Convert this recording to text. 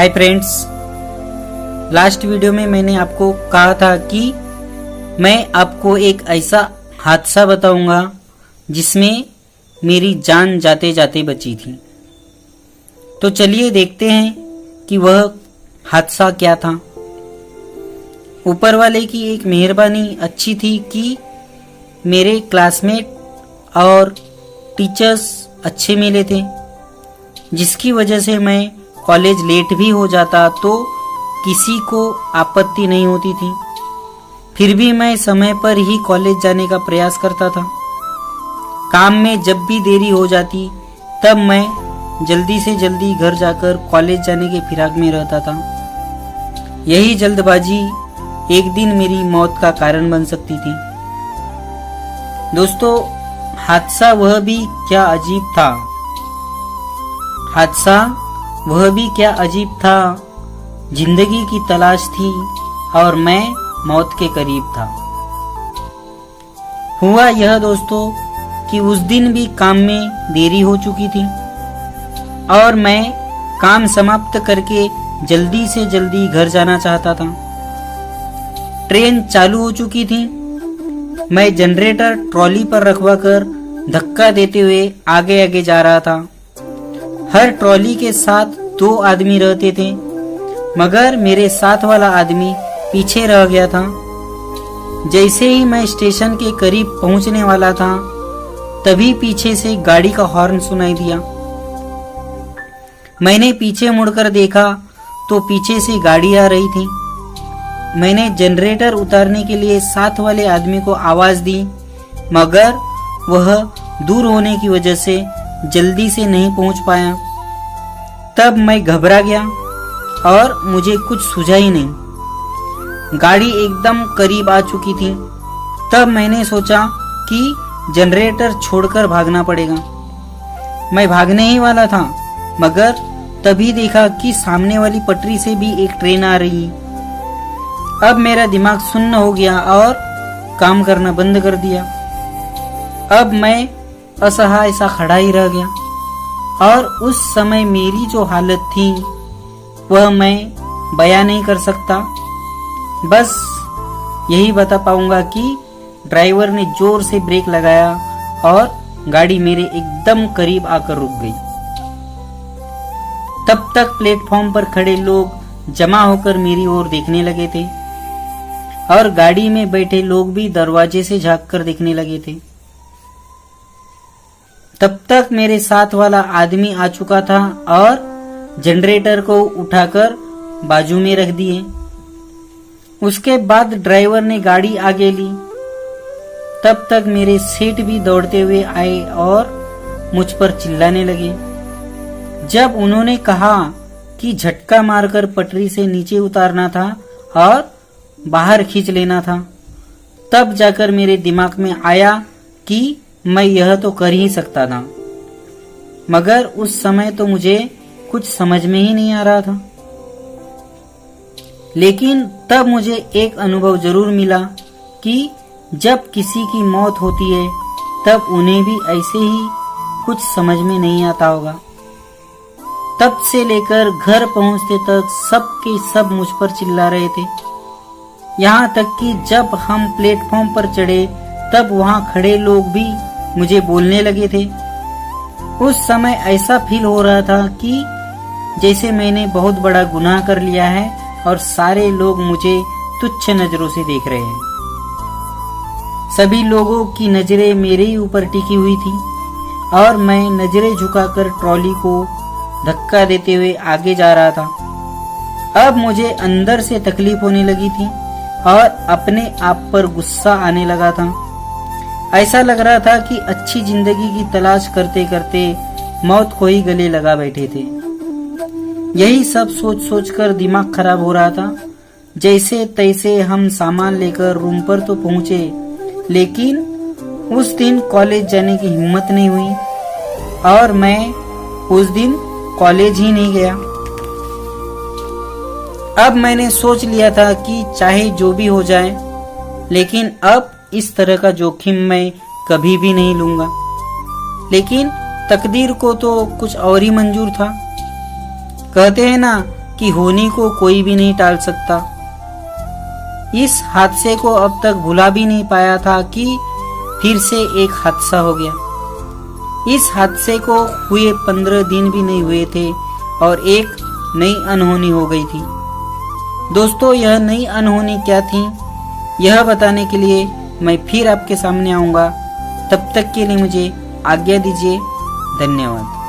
Hi friends, last video में मैंने आपको कहा था कि मैं आपको एक ऐसा हादसा बताऊंगा जिसमें मेरी जान जाते जाते बची थी। तो चलिए देखते हैं कि वह हादसा क्या था। ऊपर वाले की एक मेहरबानी अच्छी थी कि मेरे क्लासमेट और टीचर्स अच्छे मिले थे, जिसकी वजह से मैं कॉलेज लेट भी हो जाता तो किसी को आपत्ति नहीं होती थी। फिर भी मैं समय पर ही कॉलेज जाने का प्रयास करता था। काम में जब भी देरी हो जाती तब मैं जल्दी से जल्दी घर जाकर कॉलेज जाने के फिराक में रहता था। यही जल्दबाजी एक दिन मेरी मौत का कारण बन सकती थी। दोस्तों, हादसा वह भी क्या अजीब था। जिंदगी की तलाश थी और मैं मौत के करीब था। हुआ यह दोस्तों कि उस दिन भी काम में देरी हो चुकी थी और मैं काम समाप्त करके जल्दी से जल्दी घर जाना चाहता था। ट्रेन चालू हो चुकी थी। मैं जनरेटर ट्रॉली पर रखवाकर धक्का देते हुए आगे आगे जा रहा था। हर ट्रॉली के साथ 2 आदमी रहते थे, मगर मेरे साथ वाला आदमी पीछे रह गया था। जैसे ही मैं स्टेशन के करीब पहुंचने वाला था तभी पीछे से गाड़ी का हॉर्न सुनाई दिया। मैंने पीछे मुड़कर देखा तो पीछे से गाड़ी आ रही थी। मैंने जनरेटर उतारने के लिए साथ वाले आदमी को आवाज दी, मगर वह दूर होने की वजह से जल्दी से नहीं पहुंच पाया। तब मैं घबरा गया और मुझे कुछ सूझा ही नहीं। गाड़ी एकदम करीब आ चुकी थी। तब मैंने सोचा कि जनरेटर छोड़कर भागना पड़ेगा। मैं भागने ही वाला था, मगर तभी देखा कि सामने वाली पटरी से भी एक ट्रेन आ रही। अब मेरा दिमाग सुन्न हो गया और काम करना बंद कर दिया। अब मैं असहाय सा खड़ा ही रह गया और उस समय मेरी जो हालत थी वह मैं बयां नहीं कर सकता। बस यही बता पाऊंगा कि ड्राइवर ने जोर से ब्रेक लगाया और गाड़ी मेरे एकदम करीब आकर रुक गई। तब तक प्लेटफॉर्म पर खड़े लोग जमा होकर मेरी ओर देखने लगे थे और गाड़ी में बैठे लोग भी दरवाजे से झांक कर देखने लगे थे। तब तक मेरे साथ वाला आदमी आ चुका था और जनरेटर को उठाकर बाजू में रख दिए। उसके बाद ड्राइवर ने गाड़ी आगे ली। तब तक मेरे सेठ भी दौड़ते हुए आए और मुझ पर चिल्लाने लगे। जब उन्होंने कहा कि झटका मारकर पटरी से नीचे उतारना था और बाहर खींच लेना था, तब जाकर मेरे दिमाग में आया कि मैं यह तो कर ही सकता था, मगर उस समय तो मुझे कुछ समझ में ही नहीं आ रहा था। लेकिन तब मुझे एक अनुभव जरूर मिला कि जब किसी की मौत होती है तब उन्हें भी ऐसे ही कुछ समझ में नहीं आता होगा। तब से लेकर घर पहुंचते तक सब के सब मुझ पर चिल्ला रहे थे। यहाँ तक कि जब हम प्लेटफॉर्म पर चढ़े तब वहाँ खड़े लोग भी मुझे बोलने लगे थे। उस समय ऐसा फील हो रहा था कि जैसे मैंने बहुत बड़ा गुनाह कर लिया है और सारे लोग मुझे तुच्छ नजरों से देख रहे हैं। सभी लोगों की नजरें मेरे ही ऊपर टिकी हुई थी और मैं नजरें झुकाकर ट्रॉली को धक्का देते हुए आगे जा रहा था। अब मुझे अंदर से तकलीफ होने लगी थी और अपने आप पर गुस्सा आने लगा था। ऐसा लग रहा था कि अच्छी जिंदगी की तलाश करते करते मौत को ही गले लगा बैठे थे। यही सब सोच सोचकर दिमाग खराब हो रहा था। जैसे तैसे हम सामान लेकर रूम पर तो पहुंचे, लेकिन उस दिन कॉलेज जाने की हिम्मत नहीं हुई और मैं उस दिन कॉलेज ही नहीं गया। अब मैंने सोच लिया था कि चाहे जो भी हो जाए, लेकिन अब इस तरह का जोखिम मैं कभी भी नहीं लूंगा। लेकिन तकदीर को तो कुछ और ही मंजूर था। कहते हैं ना कि होनी को कोई भी नहीं टाल सकता। इस हादसे को अब तक भुला भी नहीं पाया था कि फिर से एक हादसा हो गया। इस हादसे को हुए 15 दिन भी नहीं हुए थे और एक नई अनहोनी हो गई थी। दोस्तों, यह नई अनहोनी क्या थी, यह बताने के लिए मैं फिर आपके सामने आऊँगा। तब तक के लिए मुझे आज्ञा दीजिए। धन्यवाद।